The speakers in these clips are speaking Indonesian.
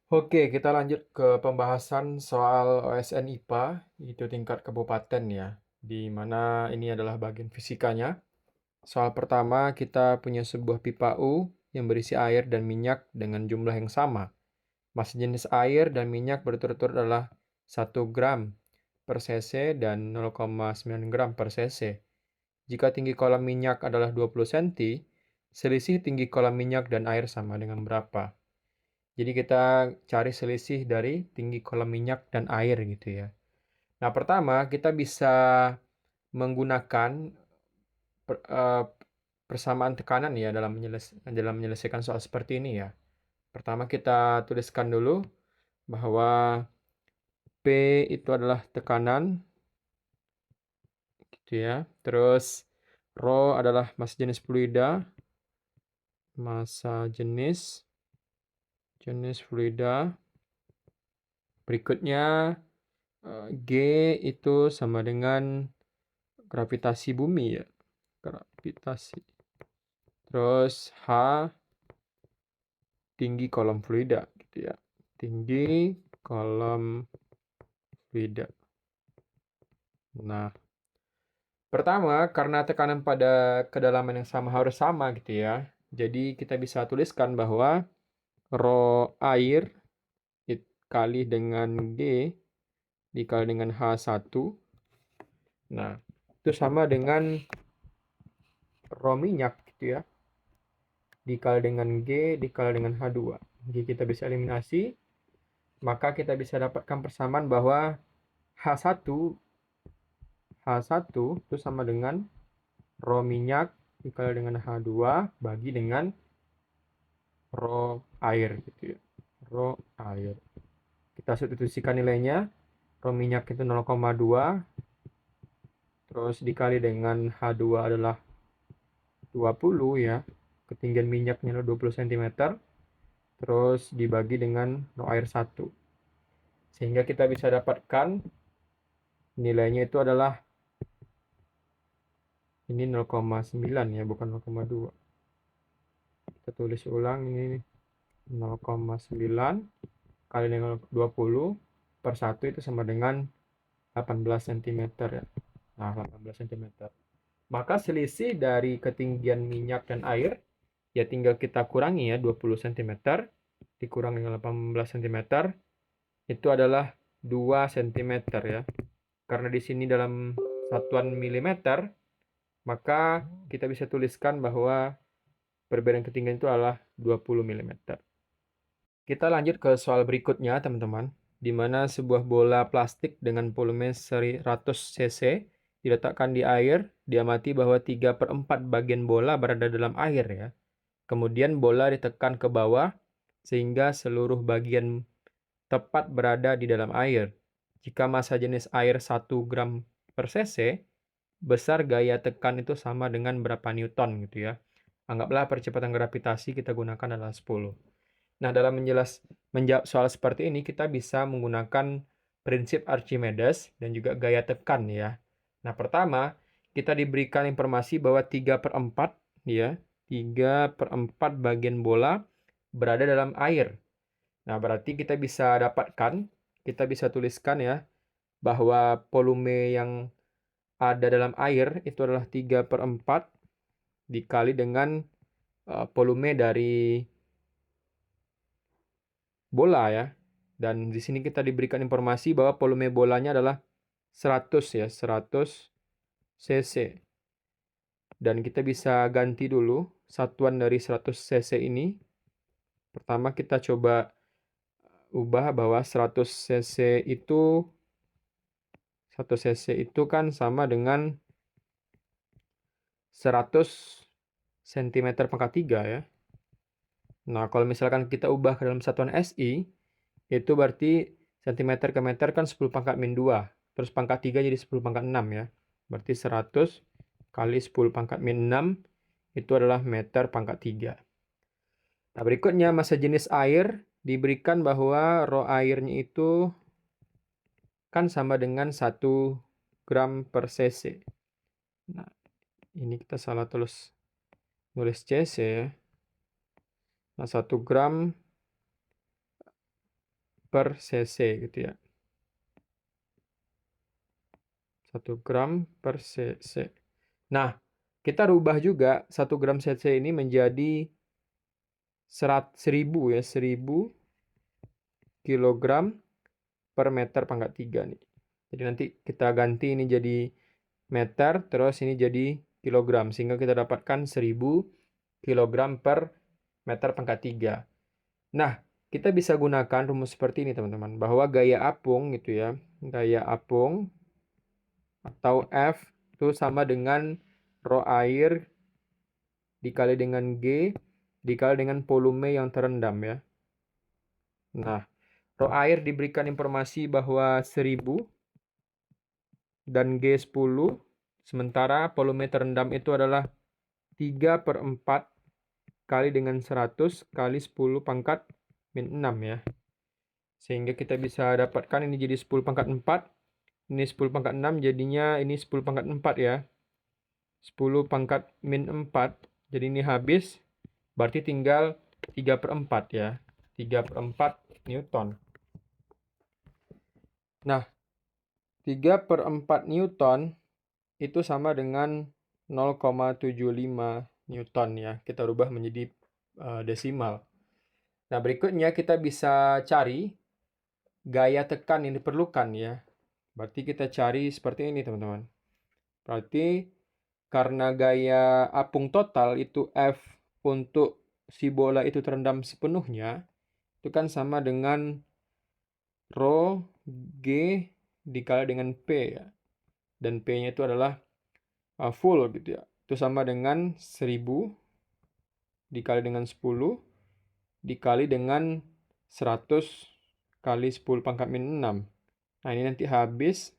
Oke, kita lanjut ke pembahasan soal OSN IPA, itu tingkat kabupaten ya, di mana ini adalah bagian fisikanya. Soal pertama, kita punya sebuah pipa U yang berisi air dan minyak dengan jumlah yang sama. Massa jenis air dan minyak berturut-turut adalah 1 gram per cc dan 0,9 gram per cc. Jika tinggi kolam minyak adalah 20 cm, selisih tinggi kolam minyak dan air sama dengan berapa? Jadi kita cari selisih dari tinggi kolam minyak dan air gitu ya. Nah, pertama kita bisa menggunakan persamaan tekanan ya dalam menyelesaikan soal seperti ini ya. Pertama kita tuliskan dulu bahwa P itu adalah tekanan gitu ya. Terus rho adalah massa jenis fluida, massa jenis fluida. Berikutnya G itu sama dengan gravitasi bumi ya, gravitasi. Terus H tinggi kolom fluida gitu ya. Tinggi kolom fluida. Nah, pertama karena tekanan pada kedalaman yang sama harus sama gitu ya. Jadi kita bisa tuliskan bahwa rho air kali dengan G dikali dengan H1. Nah, itu sama dengan rho minyak gitu ya. Dikali dengan G dikali dengan H2. Jadi kita bisa eliminasi, maka kita bisa dapatkan persamaan bahwa H1 H1 itu sama dengan rho minyak dikali dengan H2 bagi dengan rho air gitu ya. Rho air. Kita substitusikan nilainya. Rho minyak itu 0,2 terus dikali dengan H2 adalah 20 ya. Ketinggian minyaknya adalah 20 cm. Terus dibagi dengan rho air 1. Sehingga kita bisa dapatkan nilainya itu adalah ini 0,9 ya, bukan 0,2. Kita tulis ulang, ini 0,9 kali dengan 20 per 1 itu sama dengan 18 cm ya. Nah, 18 cm. Maka selisih dari ketinggian minyak dan air ya tinggal kita kurangi ya, 20 cm dikurang dengan 18 cm itu adalah 2 cm ya. Karena di sini dalam satuan milimeter, maka kita bisa tuliskan bahwa perbedaan ketinggian itu adalah 20 mm. Kita lanjut ke soal berikutnya, teman-teman, di mana sebuah bola plastik dengan volume 100 cc diletakkan di air, diamati bahwa 3/4 bagian bola berada dalam air ya. Kemudian bola ditekan ke bawah sehingga seluruh bagian tepat berada di dalam air. Jika massa jenis air 1 gram per cc, besar gaya tekan itu sama dengan berapa newton gitu ya. Anggaplah percepatan gravitasi kita gunakan adalah 10. Nah, dalam menjawab soal seperti ini, kita bisa menggunakan prinsip Archimedes dan juga gaya tekan ya. Nah, pertama, kita diberikan informasi bahwa 3/4 ya, 3/4 bagian bola berada dalam air. Nah, berarti kita bisa tuliskan ya, bahwa volume yang ada dalam air itu adalah 3/4 dikali dengan volume dari bola ya. Dan di sini kita diberikan informasi bahwa volume bolanya adalah 100 ya, 100 cc. Dan kita bisa ganti dulu satuan dari 100 cc ini. Pertama kita coba ubah bahwa 100 cc itu 1 cc itu kan sama dengan 100 cm pangkat 3 ya. Nah, kalau misalkan kita ubah ke dalam satuan SI, itu berarti cm ke meter kan 10 pangkat min 2. Terus pangkat 3 jadi 10 pangkat 6 ya. Berarti 100 kali 10 pangkat min 6 itu adalah meter pangkat 3. Nah, berikutnya massa jenis air diberikan bahwa rho airnya itu kan sama dengan 1 gram per cc. Nah, ini kita salah nulis cc ya. Nah, 1 gram per cc gitu ya. 1 gram per cc. Nah, kita rubah juga 1 gram cc ini menjadi 1000 ya, 1000 kilogram per meter pangkat 3 nih. Jadi nanti kita ganti ini jadi meter, terus ini jadi kilogram. Sehingga kita dapatkan 1000 kilogram per meter pangkat 3. Nah, kita bisa gunakan rumus seperti ini teman-teman. Bahwa gaya apung gitu ya. Gaya apung atau F itu sama dengan rho air dikali dengan G dikali dengan volume yang terendam ya. Nah, rho air diberikan informasi bahwa 1000 dan G10, sementara volume terendam itu adalah 3/4 kali dengan 100 kali 10 pangkat min 6 ya. Sehingga kita bisa dapatkan ini jadi 10 pangkat 4, ini 10 pangkat 6, jadinya ini 10 pangkat 4 ya. 10 pangkat min 4, jadi ini habis, berarti tinggal 3/4 ya. 3/4 Newton. Nah, 3/4 Newton itu sama dengan 0,75 Newton ya. Kita rubah menjadi desimal. Nah, berikutnya kita bisa cari gaya tekan yang diperlukan ya. Berarti kita cari seperti ini teman-teman. Berarti karena gaya apung total itu F untuk si bola itu terendam sepenuhnya, itu kan sama dengan rho G dikali dengan P ya. Dan P-nya itu adalah full gitu ya. Itu sama dengan 1000 dikali dengan 10 dikali dengan 100 kali 10 pangkat min 6. Nah, ini nanti habis.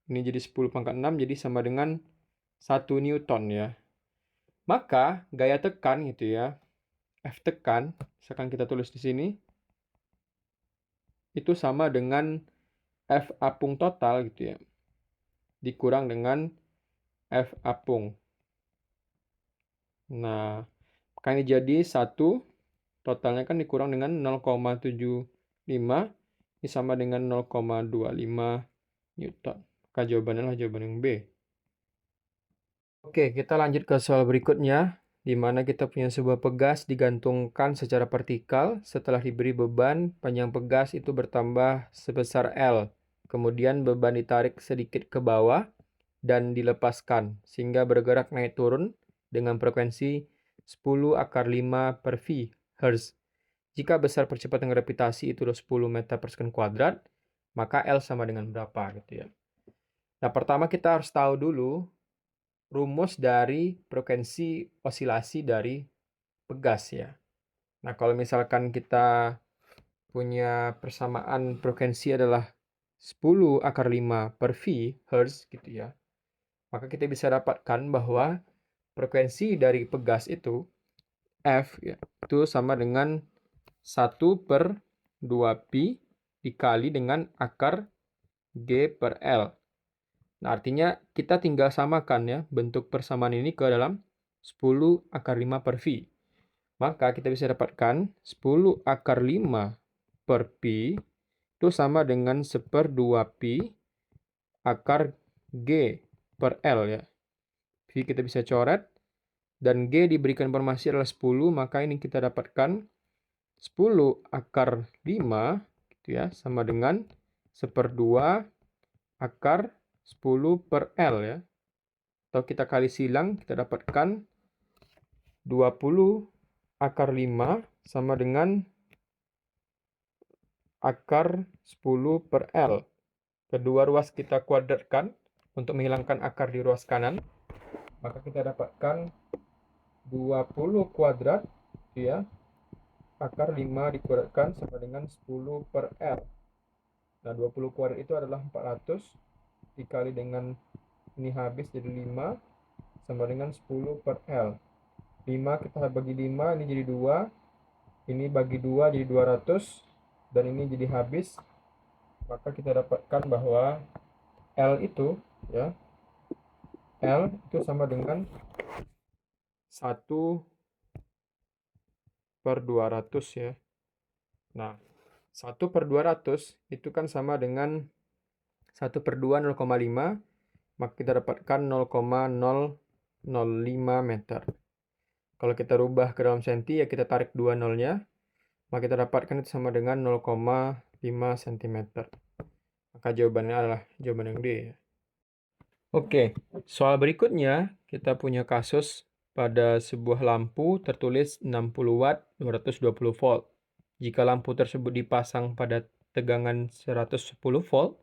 Ini jadi 10 pangkat 6 jadi sama dengan 1 Newton ya. Maka gaya tekan gitu ya. F tekan, misalkan kita tulis di sini, itu sama dengan F apung total gitu ya. Dikurang dengan F apung. Nah, makanya jadi 1, totalnya kan dikurang dengan 0,75, ini sama dengan 0,25 Newton. Maka jawabannya adalah jawaban yang B. Oke, kita lanjut ke soal berikutnya, di mana kita punya sebuah pegas digantungkan secara vertikal. Setelah diberi beban, panjang pegas itu bertambah sebesar L. Kemudian beban ditarik sedikit ke bawah dan dilepaskan, sehingga bergerak naik turun dengan frekuensi 10⁵ per V Hz. Jika besar percepatan gravitasi itu 10 meter per sekund kuadrat, maka L sama dengan berapa gitu ya. Nah, pertama kita harus tahu dulu rumus dari frekuensi osilasi dari pegas ya. Nah, kalau misalkan kita punya persamaan frekuensi adalah 10⁵ per V Hz gitu ya, maka kita bisa dapatkan bahwa frekuensi dari pegas itu F ya, itu sama dengan 1/2pi dikali dengan akar G per L. Nah, artinya kita tinggal samakan ya bentuk persamaan ini ke dalam 10⁵ per V. Maka kita bisa dapatkan 10⁵ per pi itu sama dengan 1/2pi akar G per L ya. V kita bisa coret dan G diberikan informasi adalah 10, maka ini kita dapatkan 10⁵ gitu ya, sama dengan 1/2 akar 10 per L ya. Atau kita kali silang, kita dapatkan 20⁵ sama dengan akar 10 per L. Kedua ruas kita kuadratkan untuk menghilangkan akar di ruas kanan. Maka kita dapatkan 20 kuadrat ya, akar 5 dikuadratkan sama dengan 10 per L. Nah, 20 kuadrat itu adalah 400 dikali dengan ini habis jadi 5 sama dengan 10 per L. 5 kita bagi 5, ini jadi 2. Ini bagi 2 jadi 200 dan ini jadi habis. Maka kita dapatkan bahwa L itu ya, L itu sama dengan 1/200 ya. Nah, 1/200 itu kan sama dengan 1/2 0,5, maka kita dapatkan 0,005 meter. Kalau kita rubah ke dalam senti, ya kita tarik 2 nolnya, maka kita dapatkan itu sama dengan 0,5 cm. Maka jawabannya adalah jawaban yang D ya. Oke, soal berikutnya kita punya kasus pada sebuah lampu tertulis 60 watt 220 volt. Jika lampu tersebut dipasang pada tegangan 110 volt,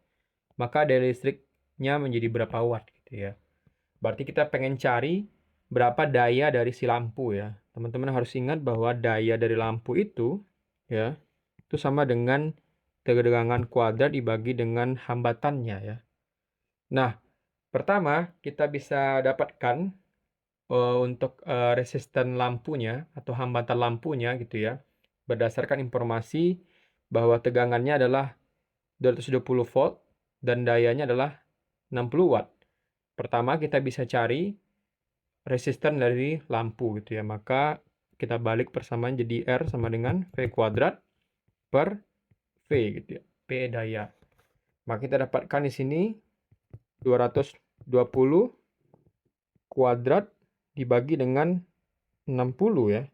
maka daya listriknya menjadi berapa watt gitu ya. Berarti kita pengen cari berapa daya dari si lampu ya. Teman-teman harus ingat bahwa daya dari lampu itu ya, itu sama dengan tegangan kuadrat dibagi dengan hambatannya ya. Nah, pertama kita bisa dapatkan untuk resisten lampunya atau hambatan lampunya gitu ya, berdasarkan informasi bahwa tegangannya adalah 220 volt dan dayanya adalah 60 watt. Pertama kita bisa cari resisten dari lampu gitu ya. Maka kita balik persamaan jadi R sama dengan V kuadrat per V gitu ya. P daya. Maka kita dapatkan di sini 220 kuadrat dibagi dengan 60 ya.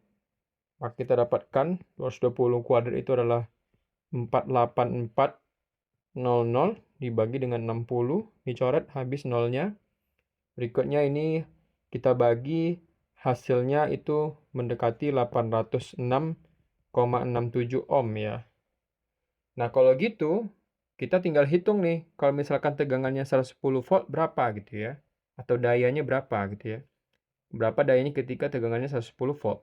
Maka kita dapatkan 220 kuadrat itu adalah 48400 dibagi dengan 60. Dicoret habis nolnya. Berikutnya ini kita bagi, hasilnya itu mendekati 806,67 ohm ya. Nah kalau gitu kita tinggal hitung nih, kalau misalkan tegangannya 110 volt berapa gitu ya, atau dayanya berapa gitu ya. Berapa dayanya ketika tegangannya 110 volt.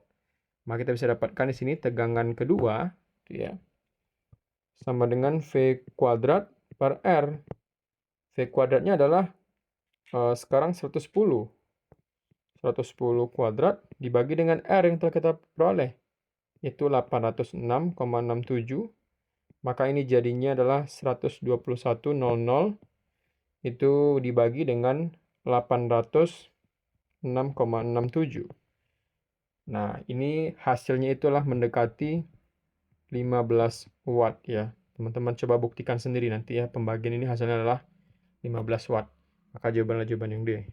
Maka kita bisa dapatkan di sini tegangan kedua gitu ya, sama dengan V kuadrat per R. V kuadratnya adalah sekarang 110 kuadrat dibagi dengan R yang telah kita peroleh, itu 806,67. Maka ini jadinya adalah 121,00 itu dibagi dengan 806,67. Nah, ini hasilnya itulah mendekati 15 watt ya. Teman-teman coba buktikan sendiri nanti ya, pembagian ini hasilnya adalah 15 watt. Maka jawaban yang D.